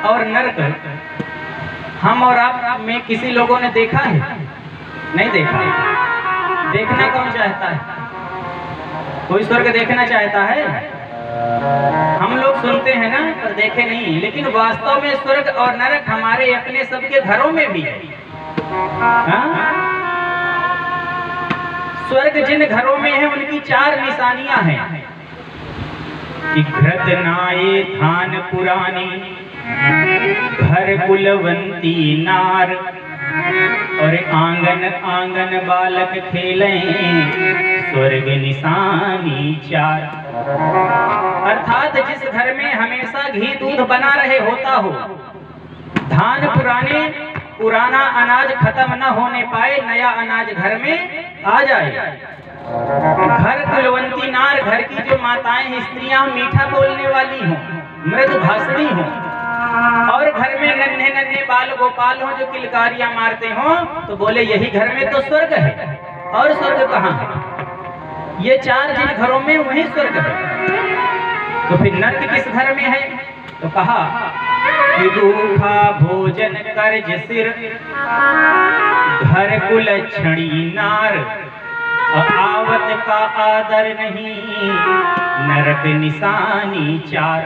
और नरक हम और आप में किसी लोगों ने देखा है? नहीं देखा। देखना कौन चाहता है? कोई स्वर्ग देखना चाहता है? हम लोग सुनते हैं ना, पर देखे नहीं। लेकिन वास्तव में स्वर्ग और नरक हमारे अपने सबके घरों में भी है। स्वर्ग जिन घरों में है उनकी 4 निशानियां हैं कि घृत नाये थान पुरानी, घर कुलवंती नार, और आंगन आंगन बालक खेलें, स्वर्ग निशानी 4। अर्थात जिस घर में हमेशा घी दूध बना रहे होता हो, धान पुराना अनाज खत्म न होने पाए, नया अनाज घर में आ जाए। घर कुलवंती नार, घर की जो माताएं स्त्रियां मीठा बोलने वाली हों, मृदु भाषणी हों, और घर में नन्हे नन्हे बाल गोपाल हों जो किलकारियां मारते हों, तो बोले यही घर में तो स्वर्ग है। और स्वर्ग कहाँ है? ये 4 जिन घरों में वही स्वर्ग है। तो फिर नर्क किस घर में है? तो कहा कि रूखा भोजन कर्ज सिर, घर कुलक्षणी नार, आवत का आदर नहीं, नरक निशानी 4।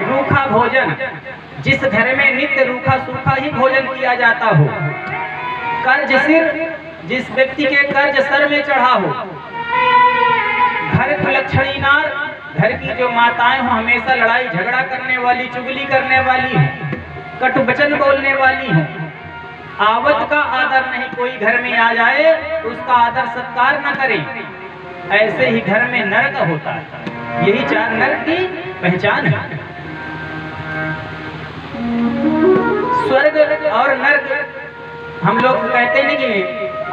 रूखा भोजन, जिस घर में नित्य रूखा सूखा ही भोजन किया जाता हो। कर्ज सिर, जिस व्यक्ति के कर्ज सर में चढ़ा हो। घर कुलक्षणी नार, घर की जो माताएं हो हमेशा लड़ाई झगड़ा करने वाली, चुगली करने वाली हो, कटु वचन बोलने वाली हो। आवत का आदर नहीं, कोई घर में आ जाए तो उसका आदर सत्कार न करे, ऐसे ही घर में नरक होता है। यही 4 नरक की पहचान है। स्वर्ग और नरक, हम लोग कहते नहीं कि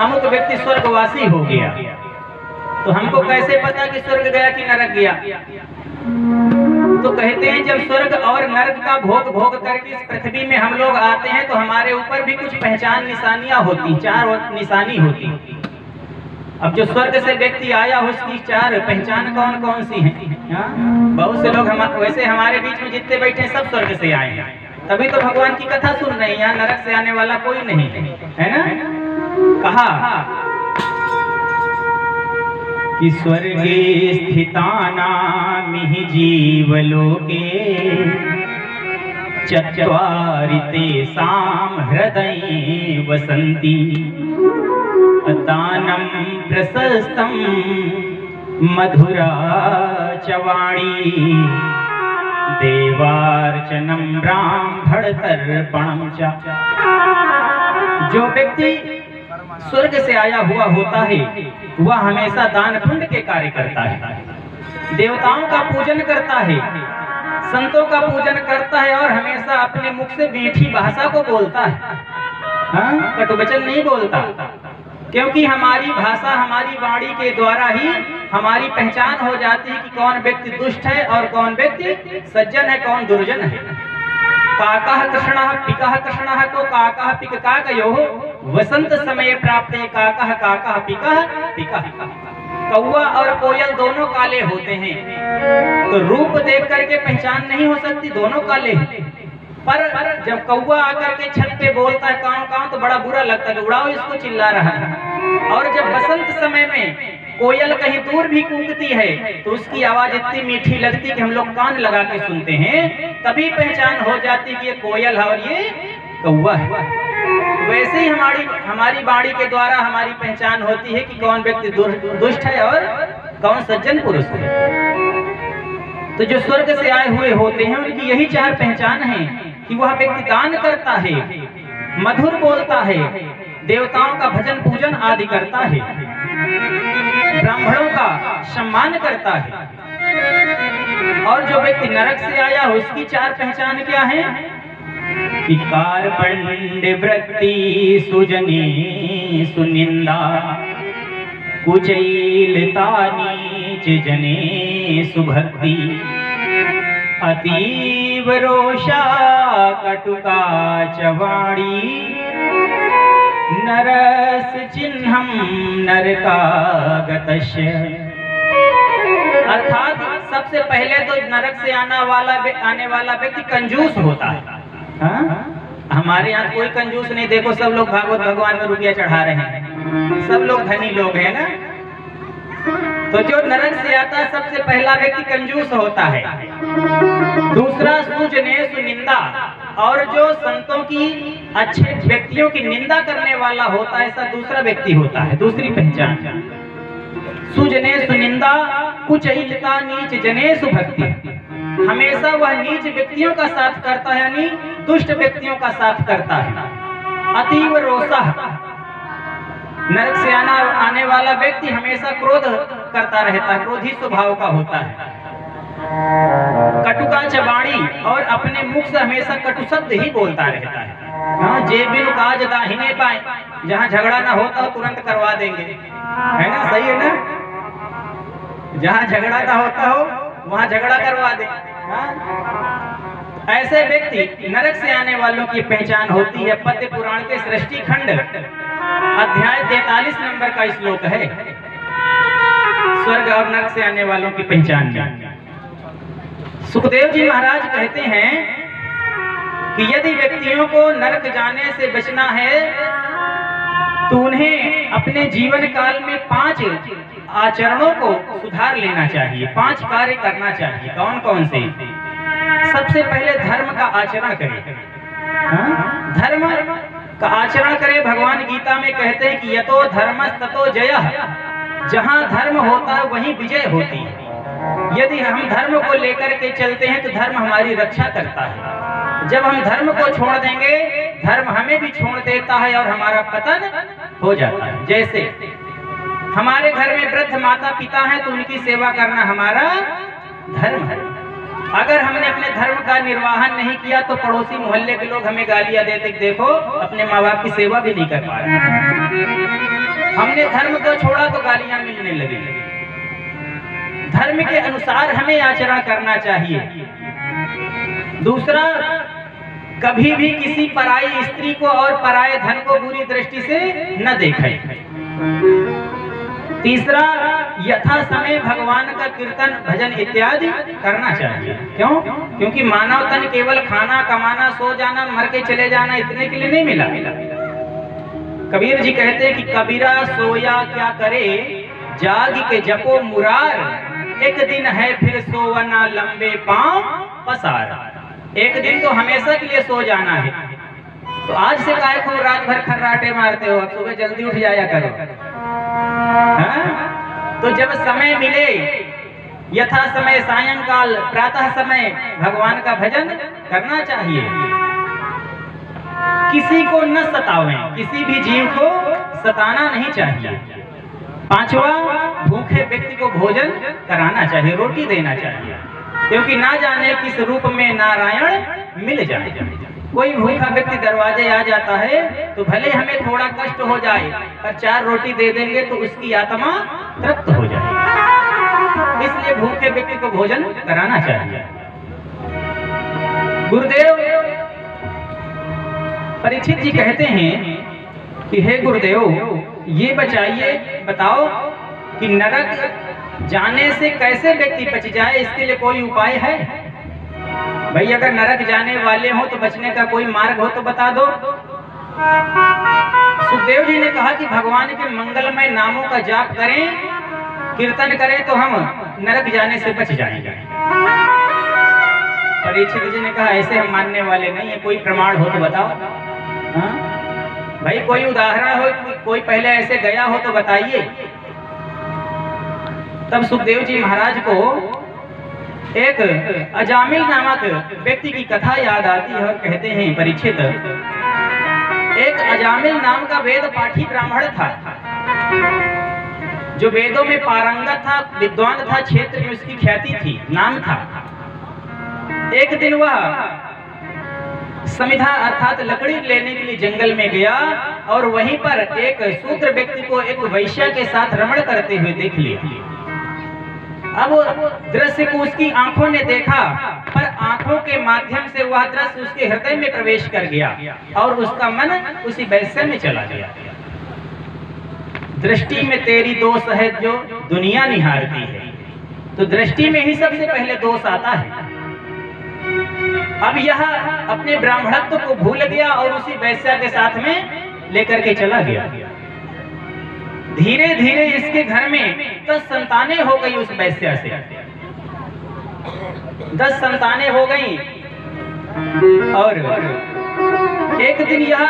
अमुक व्यक्ति स्वर्गवासी हो गया, तो हमको कैसे पता कि स्वर्ग गया कि नरक गया? तो कहते हैं जब स्वर्ग और नरक का भोग करके इस पृथ्वी में हम लोग आते हैं तो हमारे ऊपर भी कुछ पहचान निशानियां होती, 4 निशानी होती। अब जो स्वर्ग से व्यक्ति आया हो उसकी 4 पहचान कौन कौन सी हैं? बहुत से लोग वैसे हमारे बीच में जितने बैठे सब स्वर्ग से आए हैं, तभी तो भगवान की कथा सुन रहे हैं। यहाँ नरक से आने वाला कोई नहीं है ना। कहा कि स्वर्गे स्थितानामिहि जीवलोके, चत्वारि तेषां हृदये वसन्ति, दानं प्रशस्तं मधुरा च वाणी, देवार्चनं ब्राह्मणतर्पणं च। जो व्यक्ति स्वर्ग से आया हुआ होता है वह हमेशा दान पुण्य के कार्य करता है, देवताओं का पूजन करता है, संतों का पूजन करता है, और हमेशा अपने मुख से मीठी भाषा को बोलता है। कटु वचन नहीं बोलता, क्योंकि हमारी भाषा, हमारी वाणी के द्वारा ही हमारी पहचान हो जाती है कि कौन व्यक्ति दुष्ट है और कौन व्यक्ति सज्जन है, कौन दुर्जन है। काकः कृष्णः पिकः कृष्णः को काकः पिक काकयोः, वसंत समय प्राप्त काकः काकः पिकः पिकः। कौवा और कोयल दोनों काले होते हैं, तो रूप देख करके पहचान नहीं हो सकती, दोनों काले हैं। पर जब कौवा आकर के छत पे बोलता है काव काव, तो बड़ा बुरा लगता है, उड़ाओ इसको, चिल्ला रहा है। और जब बसंत समय में कोयल कहीं दूर भी कूकती है तो उसकी आवाज इतनी मीठी लगती कि हम लोग कान लगा के सुनते हैं, तभी पहचान हो जाती कि ये कोयल है और ये कौवा है। वैसे ही हमारी वाणी के द्वारा हमारी पहचान होती है कि कौन व्यक्ति दुष्ट है और कौन सज्जन पुरुष है। तो जो स्वर्ग से आए हुए होते हैं उनकी यही 4 पहचान है कि वह व्यक्ति दान करता है, मधुर बोलता है, देवताओं का भजन पूजन आदि करता है, ब्राह्मणों का सम्मान करता है। और जो व्यक्ति नरक से आया हो उसकी 4 पहचान क्या है कि कार्पण्य वृत्ति सुजनी सुनिंदा, कुचैलता नीच जने सुभक्ति, अतीव रोषा कटुका चवाणी, नरस चिन्हम नरकागतस्य। अर्थात सबसे पहले तो नरक से आने वाला व्यक्ति कंजूस होता है। हाँ? हमारे यहाँ कोई कंजूस नहीं, देखो सब लोग भागवत भगवान में रुपया चढ़ा रहे हैं, सब लोग धनी लोग हैं ना। तो जो नरक से आता है सबसे पहला व्यक्ति कंजूस होता है। दूसरा सुजने सुनिंदा, और जो संतों की अच्छे व्यक्तियों की निंदा करने वाला होता है, ऐसा दूसरा व्यक्ति होता है। दूसरी पहचान सुजने सुनिंदा कुचैलता नीच जने सुभक्ति, हमेशा वह नीच व्यक्तियों का साथ करता है, यानी दुष्ट व्यक्तियों का साथ करता है। अतीव रोषा, नरक से आने वाला व्यक्ति हमेशा क्रोध करता रहता है, क्रोधी स्वभाव का होता है। कटुका चबाड़ी, और अपने मुख से हमेशा कटु शब्द ही बोलता रहता है। हाँ, जे बिनु काज दाहिने पाए, जहाँ झगड़ा ना होता हो तुरंत करवा देंगे, है ना, सही है ना। जहाँ झगड़ा ना होता हो वहाँ झगड़ा करवा दे। हाँ? ऐसे व्यक्ति नरक से आने वालों की पहचान होती है। पद्य पुराण के सृष्टि खंड अध्याय 43 नंबर का श्लोक है, स्वर्ग और नरक से आने वालों की पहचान में। सुखदेव जी महाराज कहते हैं कि यदि व्यक्तियों को नरक जाने से बचना है तो उन्हें अपने जीवन काल में 5 आचरणों को सुधार लेना चाहिए, 5 कार्य करना चाहिए। कौन कौन से? सबसे पहले धर्म का आचरण करें। हाँ? धर्म का आचरण करें। भगवान गीता में कहते हैं कि यतो धर्मस् ततो जयः, जहाँ धर्म होता है वहीं विजय होती है। यदि हम धर्म को लेकर के चलते हैं तो धर्म हमारी रक्षा करता है। जब हम धर्म को छोड़ देंगे धर्म हमें भी छोड़ देता है और हमारा पतन हो जाता है। जैसे हमारे घर में वृद्ध माता पिता हैं तो उनकी सेवा करना हमारा धर्म है। अगर हमने अपने धर्म का निर्वाहन नहीं किया तो पड़ोसी मोहल्ले के लोग हमें गालियां देते, देखो अपने माँ बाप की सेवा भी नहीं कर पा रहे। हमने धर्म को छोड़ा तो गालियां मिलने लगी। धर्म के अनुसार हमें आचरण करना चाहिए। दूसरा, कभी भी किसी पराई स्त्री को और पराये धन को बुरी दृष्टि से न देखें। तीसरा, यथा समय भगवान का कीर्तन भजन इत्यादि करना चाहिए। क्यों? क्योंकि मानव तन केवल खाना कमाना सो जाना मर के चले जाना इतने के लिए नहीं मिला। कबीर जी कहते हैं कि कबीरा सोया क्या करे, जाग के जपो मुरार, एक दिन है फिर सोवना लंबे पांव पसार। एक दिन तो हमेशा के लिए सो जाना है, तो आज से काहे को रात भर खर्राटे मारते हो, अब सुबह जल्दी उठ जाया करो। हाँ? तो जब समय मिले, यथा समय सायंकाल प्रातः समय भगवान का भजन करना चाहिए। किसी को न सतावें, किसी भी जीव को सताना नहीं चाहिए। पांचवा, भूखे व्यक्ति को भोजन कराना चाहिए, रोटी देना चाहिए, क्योंकि ना जाने किस रूप में नारायण मिल जाए। कोई भूखा व्यक्ति दरवाजे आ जाता है तो भले हमें थोड़ा कष्ट हो जाए, पर 4 रोटी दे देंगे तो उसकी आत्मा तृप्त हो जाएगी। इसलिए भूखे व्यक्ति को भोजन कराना चाहिए। गुरुदेव परीक्षित जी कहते हैं कि हे गुरुदेव, ये बताओ कि नरक जाने से कैसे व्यक्ति बच जाए, इसके लिए कोई उपाय है? भाई अगर नरक जाने वाले हो तो बचने का कोई मार्ग हो तो बता दो। सुखदेव जी ने कहा कि भगवान के मंगलमय नामों का जाप करें, कीर्तन करें तो हम नरक जाने से बच जाएंगे। परीक्षित जी ने कहा ऐसे हम मानने वाले नहीं है, कोई प्रमाण हो तो बताओ। हाँ? भाई कोई उदाहरण हो, कोई पहले ऐसे गया हो तो बताइए। तब सुखदेव जी महाराज को एक अजामिल नामक व्यक्ति की कथा याद आती है और कहते हैं, परीक्षित, एक अजामिल नाम का वेद पाठी ब्राह्मण था जो वेदों में पारंगत था, विद्वान था, क्षेत्र में उसकी ख्याति थी, नाम था। एक दिन वह समिधा अर्थात लकड़ी लेने के लिए जंगल में गया और वहीं पर एक शूद्र व्यक्ति को एक वैश्या के साथ रमण करते हुए देख लिया। अब दृश्य को उसकी आंखों ने देखा, पर आंखों के माध्यम से वह दृश्य उसके हृदय में प्रवेश कर गया और उसका मन उसी वैश्य में चला गया। दृष्टि में तेरी दोष है जो दुनिया निहारती है, तो दृष्टि में ही सबसे पहले दोष आता है। अब यह अपने ब्राह्मणत्व को भूल गया और उसी वैश्या के साथ में लेकर के चला गया। धीरे धीरे इसके घर में 10 संतानें हो गई उस वैश्या से। 10 संतानें हो गई और एक दिन यह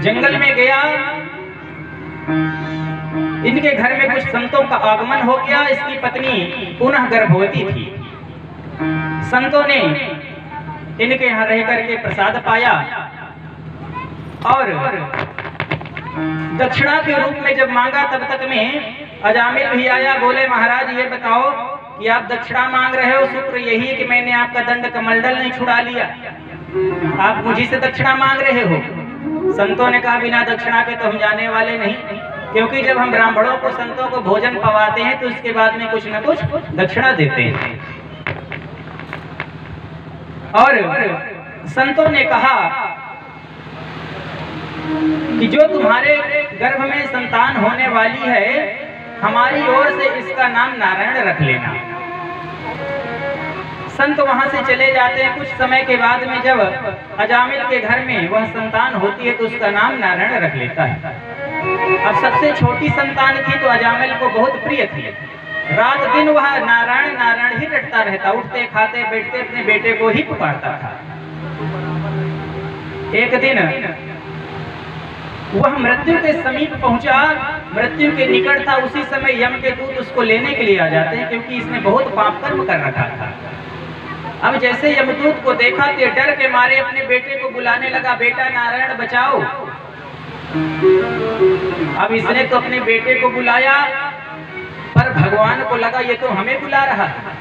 जंगल में गया। इनके घर में कुछ संतों का आगमन हो गया। इसकी पत्नी पुनः गर्भवती थी। संतों ने इनके यहाँ रह करके प्रसाद पाया और दक्षिणा के रूप में जब मांगा तब तक में अजामिल भी आया। बोले महाराज ये बताओ कि आप दक्षिणा मांग रहे हो, शुक्र यही है कि मैंने आपका दंड कमंडल नहीं छुड़ा लिया, आप मुझी से दक्षिणा मांग रहे हो। संतों ने कहा बिना दक्षिणा के तो हम जाने वाले नहीं, क्योंकि जब हम ब्राह्मणों को संतों को भोजन पवाते हैं तो उसके बाद में कुछ न कुछ दक्षिणा देते हैं। और संतों ने कहा कि जो तुम्हारे गर्भ में संतान होने वाली है, हमारी ओर से इसका नाम नारायण रख लेना। संत वहां से चले जाते हैं। कुछ समय के बाद में जब अजामिल के घर में वह संतान होती है तो उसका नाम नारायण रख लेता है। अब सबसे छोटी संतान थी तो अजामिल को बहुत प्रिय थी। रात दिन वह नारायण नारायण ही रटता रहता, उठते खाते बैठते अपने बेटे को ही पुकारता था। एक दिन वह मृत्यु के समीप पहुंचा, मृत्यु के निकट था। उसी समय यम के दूत उसको लेने के लिए आ जाते हैं, क्योंकि इसने बहुत पाप कर्म कर रखा था। अब जैसे यमदूत को देखा तो डर के मारे अपने बेटे को बुलाने लगा, बेटा नारायण बचाओ। अब इसने तो अपने बेटे को बुलाया, पर भगवान को लगा ये तो हमें बुला रहा है।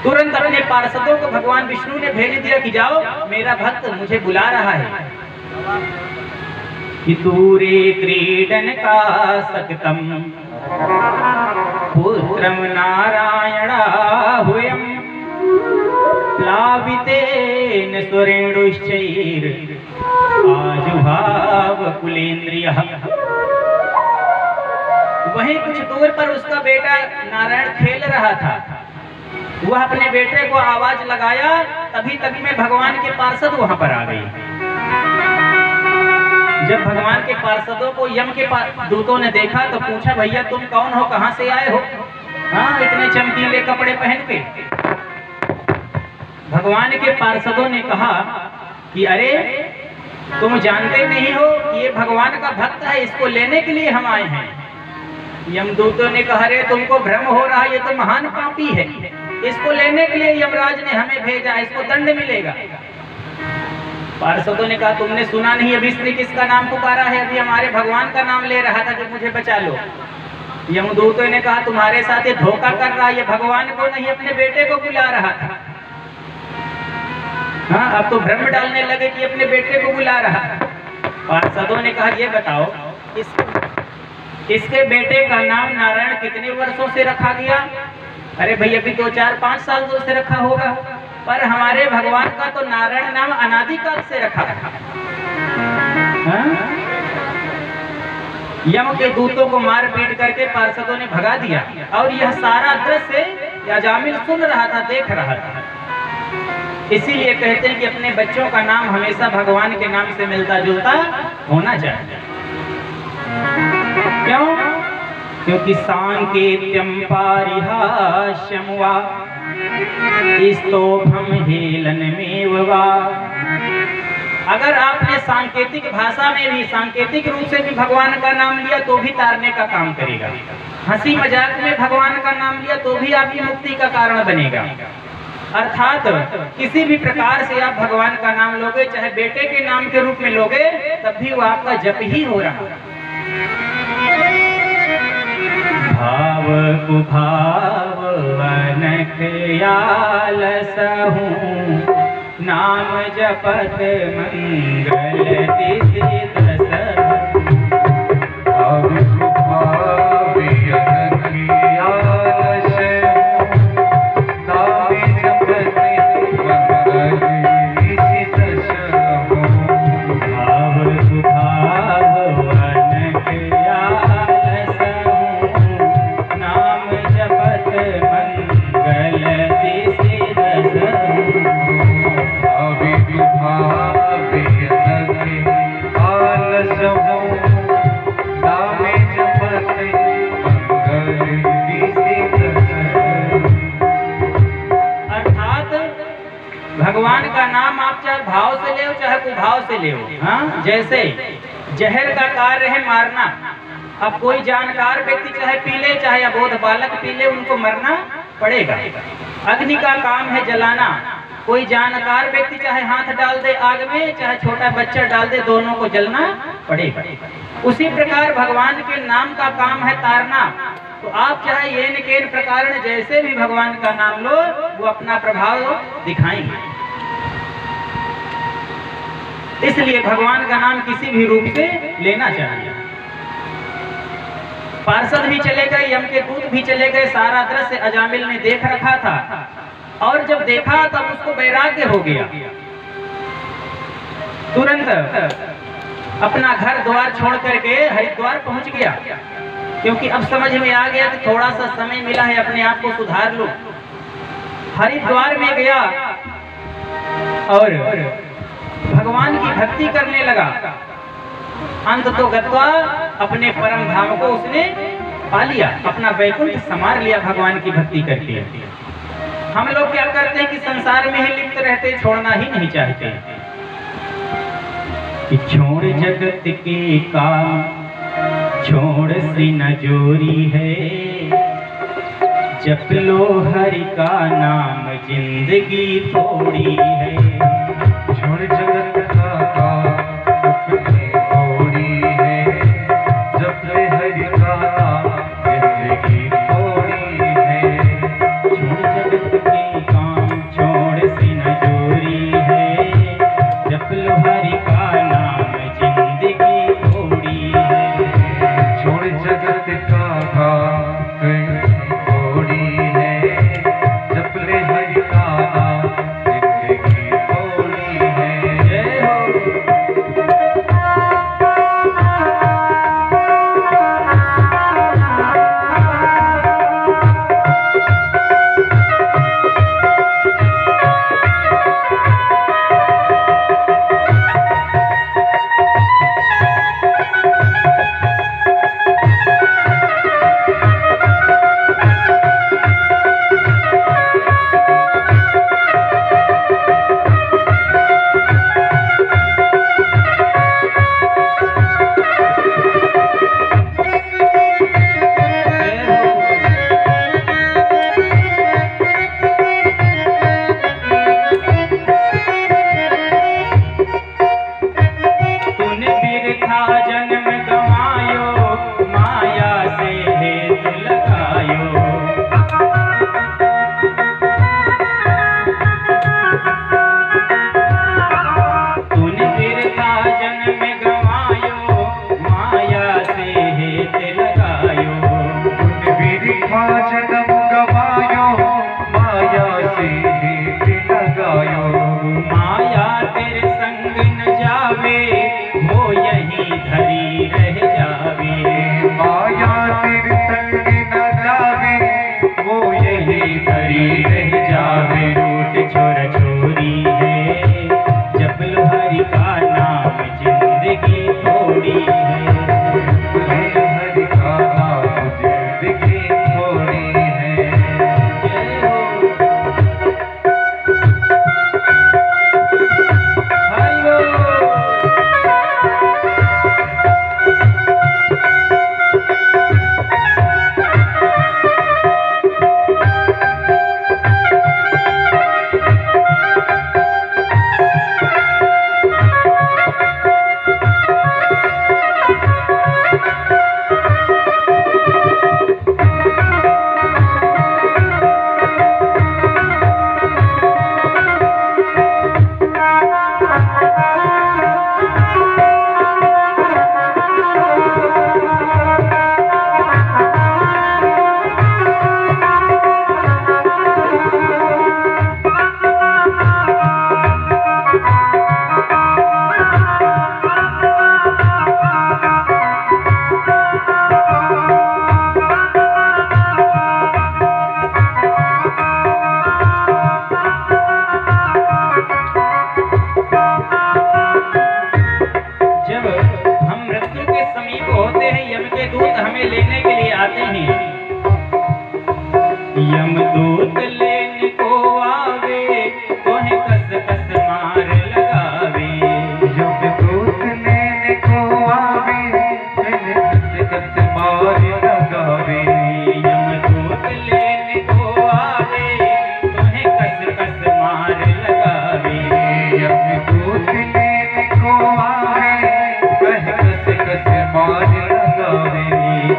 तुरंत अपने पार्षदों को भगवान विष्णु ने भेज दिया कि जाओ मेरा भक्त मुझे बुला रहा है। कि दूरे क्रीडन का सकतम पुत्रम नारायणा हुयम प्लावितेन सुरेणुश्चैर आजुभाव कुलेन्द्रियः। वहीं कुछ दूर पर उसका बेटा नारायण खेल रहा था। वह अपने बेटे को आवाज लगाया, तभी तभी में भगवान के पार्षद वहां पर आ गए। जब भगवान के पार्षदों को यम के दूतों ने देखा तो पूछा, भैया तुम कौन हो, कहां से आए हो? हाँ, इतने चमकीले कपड़े पहन के। भगवान के पार्षदों ने कहा कि अरे तुम जानते नहीं हो कि ये भगवान का भक्त है, इसको लेने के लिए हम आए हैं। यमदूतों ने कहा, अरे तुमको भ्रम हो रहा है, ये तो महान पापी है, इसको लेने के लिए यमराज ने हमें भेजा, इसको दंड मिलेगा। पार्षदों ने कहा, तुमने सुना नहीं अभी इसने किसका नाम पुकारा है? अभी हमारे भगवान का नाम ले रहा था कि मुझे बचा लो। यमदूतों ने कहा, तुम्हारे साथ ये धोखा कर रहा है, ये भगवान को नहीं अपने बेटे को बुला रहा था। हाँ, अब तो भ्रम डालने लगे कि अपने बेटे को बुला रहा है। पार्षदों ने कहा, ये बताओ इसके बेटे का नाम नारायण कितने वर्षों से रखा गया? अरे भाई अभी 2, 4, 5 साल से रखा होगा, पर हमारे भगवान का तो नारायण नाम अनादिकाल से रखा था। यम के दूतों को मार पीट करके पार्षदों ने भगा दिया और यह सारा दृश्य अजामिल सुन रहा था, देख रहा था। इसीलिए कहते हैं कि अपने बच्चों का नाम हमेशा भगवान के नाम से मिलता जुलता होना चाहिए। क्यों? क्योंकि सांकेत्यम पारिहास्यम वा स्तोभम हेलनमेव वा। अगर आपने सांकेतिक भाषा में भी, सांकेतिक रूप से भी भगवान का नाम लिया तो भी तारने का काम करेगा। हंसी मजाक में भगवान का नाम लिया तो भी आपकी मुक्ति का कारण बनेगा। अर्थात किसी भी प्रकार से आप भगवान का नाम लोगे, चाहे बेटे के नाम के रूप में लोगे, तब भी वो आपका जप ही हो रहा है। भाव कुभाव अनक आलसहु नाम जपत मंगल तिथि दसहु। भाव कुभाव अनक आलसहु नाम जपत मंगल तिथि दसहु। भाव कुभाव अनक आलसहु नाम जपत भगवान का नाम आप चाहे भाव से ले चाहे कुभाव से ले। हाँ, जैसे जहर का कार्य है मारना। अब कोई जानकार व्यक्ति चाहे पी ले चाहे अबोध बालक पी ले, उनको मरना पड़ेगा। अग्नि का काम है जलाना। कोई जानकार व्यक्ति चाहे हाथ डाल दे आग में चाहे छोटा बच्चा डाल दे, दोनों को जलना पड़ेगा। उसी प्रकार भगवान के नाम का काम है तारना। तो आप चाहे ये न के प्रकार जैसे भी भगवान का नाम लो, वो अपना प्रभाव दिखाएंगे। इसलिए भगवान का नाम किसी भी रूप से लेना चाहिए। पार्षद भी चले गए, यम के दूत भी चले गए, सारा दृश्य अजामिल ने देख रखा था। और जब देखा तब उसको वैराग्य हो गया। तुरंत अपना घर द्वार छोड़ करके हरिद्वार पहुंच गया, क्योंकि अब समझ में आ गया कि थोड़ा सा समय मिला है, अपने आप को सुधार लो। हरिद्वार में गया और भगवान की भक्ति करने लगा। अंत तो गत्वा अपने परम धाम को उसने पा लिया, अपना वैकुंठ संवार लिया भगवान की भक्ति करके। हम लोग क्या करते हैं कि संसार में ही लिप्त रहते, छोड़ना ही नहीं चाहते कि छोड़ जगत के काम छोड़ सी न जोरी है, जप लो हरि का नाम जिंदगी थोड़ी है। छोड़ जगत का काम अपनी थोड़ी है, जप ले हरि का नाम जिंदगी थोड़ी है। छोड़ जगत के काम छोड़ सी न जोरी है, जप लो हरि का नाम जिंदगी थोड़ी है। छोड़ जगत का काम थोड़ी है, जप ले हरि का नाम जिंदगी थोड़ी है। जय हो। आते हैं, यमदूत लेने को आवे तोहे कस कस मार लगावे। यमदूत लेने को आवे तोहे कस कस मार लगावे। यमदूत लेने को आवे तोहे कस कस मार लगावे। यमदूत लेने को आवे तोहे कस कस मार लगावे।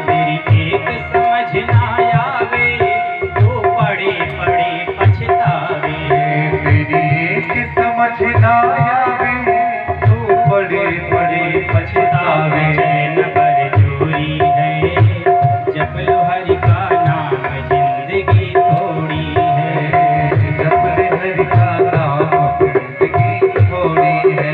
तेरी एक समझ ना आवे तो पड़े पड़े पछतावे। तेरी एक समझ ना आवे तू बड़े बड़े पछतावे। चैन पर चोरी है जप लो हरि का नाम जिंदगी थोड़ी है। जप ले हरि का नाम जिंदगी थोड़ी है।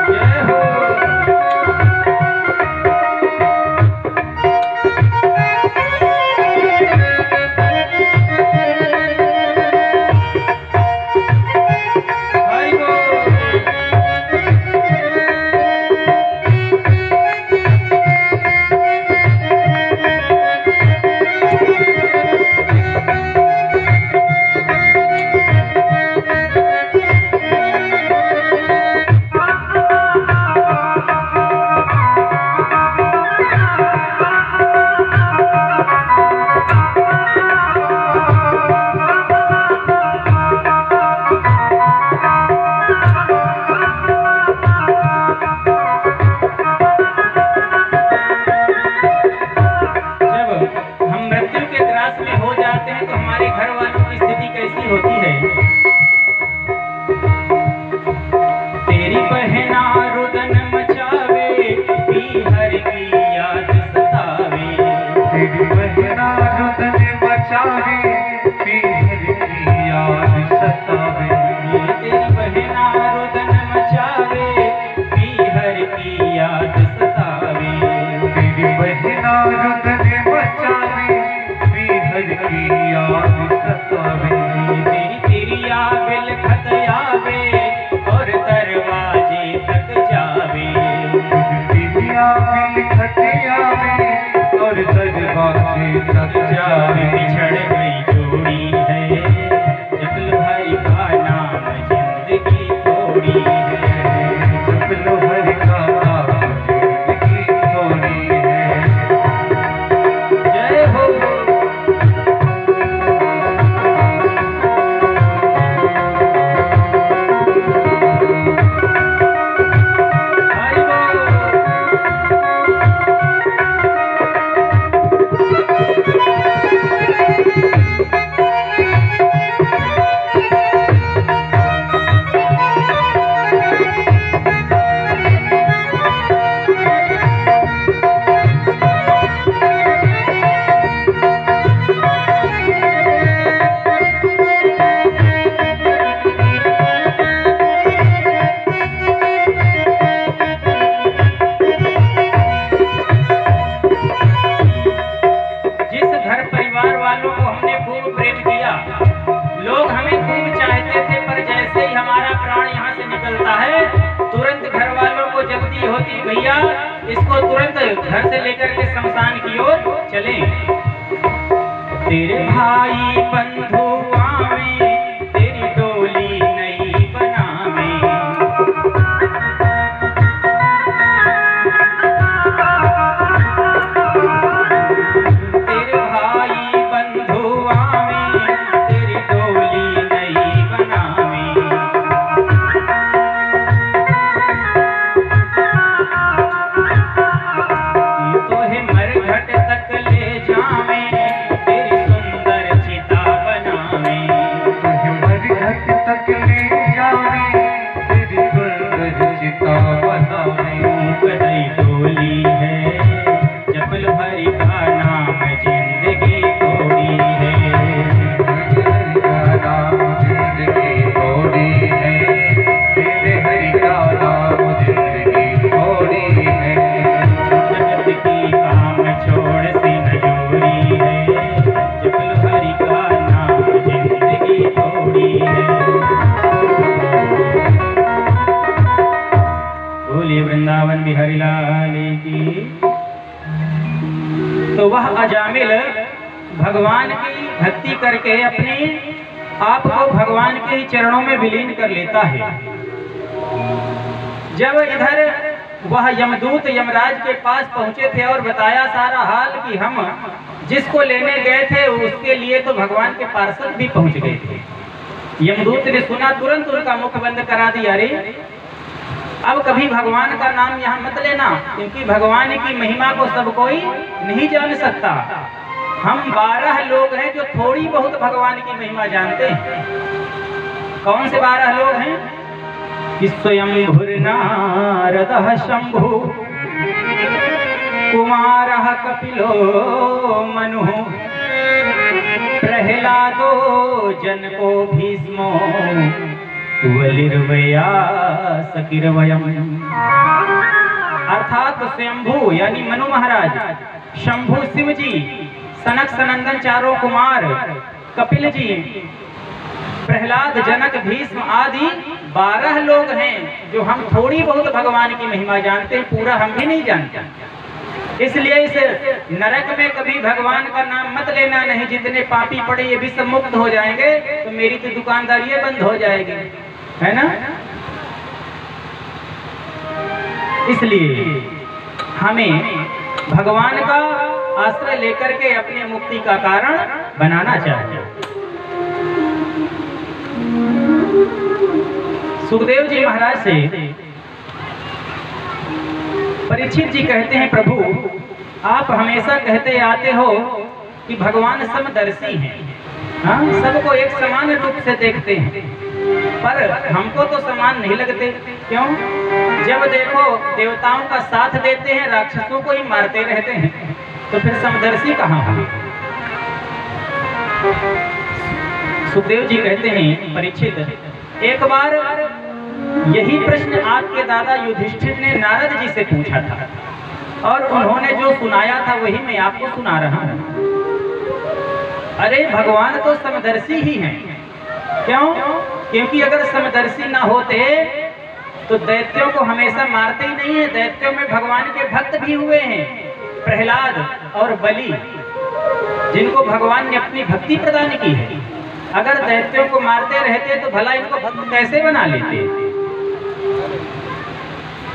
जय हो। हरि बोल। जब हम मृत्यु के ग्रास में हो जाते हैं तो हमारे घर वालों की स्थिति कैसी होती है। तेरी बहना रुदन मचावे पीहर की याद सतावे। तेरी बहना रुदन मचावे पीहर की याद सतावे। तेरी बहना रुदन मचावे पीहर की याद सतावे। तेरी बहना रुदन मचावे पीहर की याद सतावे। तेरी तिरिया बिल खत आवे और दरवाजे तक जावे। तिरिया बिल खत आवे और दरवाजे तक जावे। बिछड़ गई जोड़ी है जप लो हरि का नाम जिंदगी थोड़ी है। जप लो हरि का नाम जिंदगी थोड़ी है। जय हो। हरि बोल। जिस घर परिवार वालों को हमने खूब प्रेम किया, लोग हमें खूब चाहते थे, पर जैसे ही हमारा प्राण यहाँ से निकलता है तुरंत घर वालों को जल्दी होती, भैया इसको तुरंत घर से लेकर के शमशान की ओर चले। तेरे भाई बंधु आवे तेरी डोली नहीं बनावे। तेरे भाई बंधु आवे तेरी डोली नहीं बनावे। तोहे मरघट तक ले जा लाल की। तो वह अजामिल भगवान की भक्ति करके अपने आप को भगवान के ही चरणों में विलीन कर लेता है। जब इधर वह यमदूत यमराज के पास पहुंचे थे और बताया सारा हाल कि हम जिसको लेने गए थे उसके लिए तो भगवान के पार्षद भी पहुंच गए थे। यमदूत ने सुना, तुरंत उनका मुख बंद करा दिया। अरे अब कभी भगवान का नाम यहाँ मत लेना, क्योंकि भगवान की महिमा को सब कोई नहीं जान सकता। हम 12 लोग हैं जो थोड़ी बहुत भगवान की महिमा जानते हैं। कौन से 12 लोग हैं? स्वयंभुर्नारदः शंभु, कुमारः कपिलो मनुः, प्रह्लादो जनको भीष्मो, वलिर्व्यासकिर्वयम्। अर्थात स्वयंभु यानी मनु महाराज, शंभु शिव जी, सनक सनंदन चारों कुमार, कपिल जी, प्रहलाद, जनक, भीष्म आदि 12 लोग हैं जो हम थोड़ी बहुत भगवान की महिमा जानते हैं, पूरा हम भी नहीं जानते। इसलिए इस नरक में कभी भगवान का नाम मत लेना, नहीं जितने पापी पड़े ये भी सब मुक्त हो जाएंगे, तो मेरी तो दुकानदारी बंद हो जाएगी, है ना। इसलिए हमें भगवान का आश्रय लेकर के अपनी मुक्ति का कारण बनाना चाहिए। सुखदेव जी महाराज से परीक्षित जी कहते हैं, प्रभु आप हमेशा कहते आते हो कि भगवान समदर्शी हैं, हाँ, सबको एक समान रूप से देखते हैं, पर हमको तो समान नहीं लगते। क्यों? जब देखो देवताओं का साथ देते हैं, राक्षसों को ही मारते रहते हैं, तो फिर समदर्शी कहाँ हुए? सुखदेव जी कहते हैं, परीक्षित एक बार यही प्रश्न आपके दादा युधिष्ठिर ने नारद जी से पूछा था, और उन्होंने जो सुनाया था वही मैं आपको सुना रहा हूं। अरे भगवान तो समदर्शी ही हैं। क्यों? क्योंकि अगर समदर्शी ना होते तो दैत्यों को हमेशा मारते ही नहीं है। दैत्यों में भगवान के भक्त भी हुए हैं, प्रहलाद और बलि, जिनको भगवान ने अपनी भक्ति प्रदान की है। अगर दैत्यों को मारते रहते तो भला इनको भक्त कैसे बना लेते?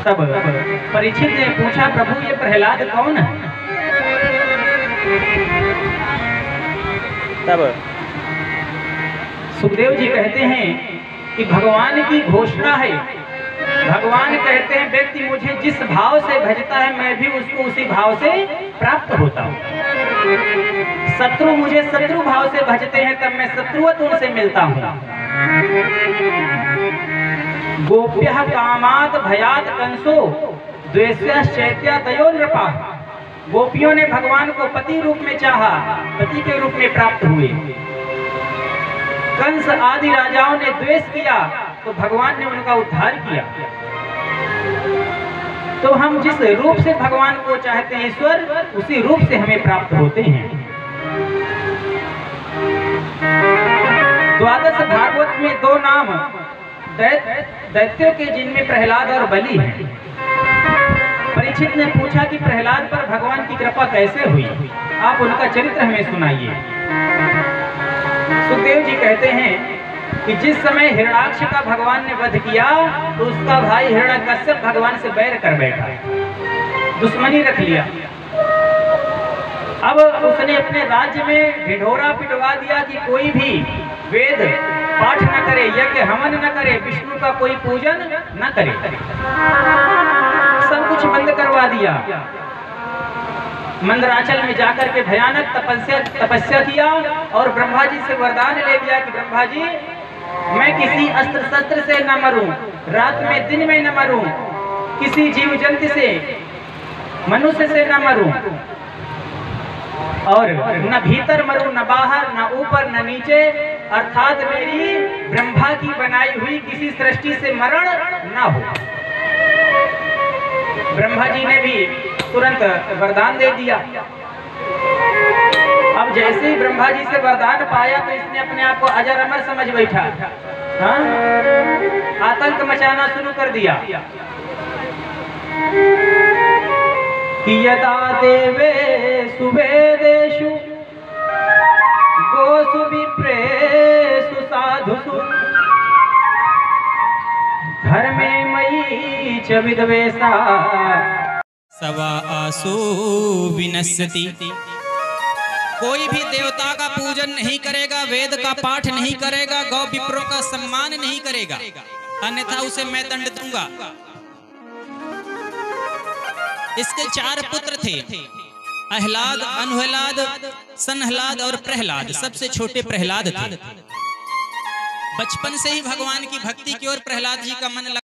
तब परीक्षित ने पूछा, प्रभु ये प्रहलाद कौन है? तब सुखदेव जी कहते हैं कि भगवान की घोषणा है। भगवान कहते हैं, व्यक्ति मुझे जिस भाव से भजता है मैं भी उसको उसी भाव से प्राप्त होता हूँ। शत्रु मुझे शत्रु भाव से भजते हैं, तब मैं शत्रुवत उनसे मिलता हूँ। गोप्यः कामात् भयात् कंसो द्वेष्यश्चैत्या दयो नृपः। गोपियों ने भगवान को पति रूप में चाहा, पति के रूप में प्राप्त हुए। कंस आदि राजाओं ने द्वेष किया तो भगवान ने उनका उद्धार किया। तो हम जिस रूप से भगवान को चाहते हैं ईश्वर, उसी रूप से हमें प्राप्त होते हैं। द्वादश भागवत में 2 नाम दैत्यों के, जिनमें प्रहलाद और बलि हैं। परीक्षित ने पूछा कि प्रहलाद पर भगवान की कृपा कैसे हुई, आप उनका चरित्र हमें सुनाइए। सुखदेव जी कहते हैं कि जिस समय हिरणाक्ष का भगवान ने वध किया तो उसका भाई हिरण्यकश्यप भगवान से बैर कर बैठा, दुश्मनी रख लिया। अब उसने अपने राज्य में ढिढोरा पिटवा दिया कि कोई भी वेद पाठ न करे, यज्ञ हवन न करे, विष्णु का कोई पूजन न करे, सब कुछ बंद करवा दिया। मंदराचल में जाकर के भयानक तपस्या किया और ब्रह्मा जी से वरदान ले लिया कि ब्रह्मा जी मैं किसी अस्त्र शस्त्र से न मरूं, रात में दिन में न मरूं, किसी जीव जंतु से मनुष्य से न मरूं, और न भीतर मरूं न बाहर, न ऊपर न नीचे, अर्थात मेरी ब्रह्मा की बनाई हुई किसी सृष्टि से मरण न हो। ब्रह्मा जी ने भी तुरंत वरदान दे दिया। अब जैसे ही ब्रह्मा जी से वरदान पाया तो इसने अपने आप को अजर अमर समझ बैठा, हाँ? आतंक मचाना शुरू कर दिया। यदा देवे सुवेदेषु गोसु विप्रेषु साधुषु धर्मे मयि च विद्वेषा सवा आसु विनश्यति। कोई भी देवता का पूजन नहीं करेगा, वेद का पाठ नहीं करेगा, गौ विप्रों का सम्मान नहीं करेगा, अन्यथा उसे मैं दंड दूंगा। इसके 4 पुत्र थे, अहलाद, अनुहलाद, सनहलाद और प्रहलाद। सबसे छोटे प्रहलाद थे। बचपन से ही भगवान की भक्ति की ओर प्रहलाद जी का मन लगा।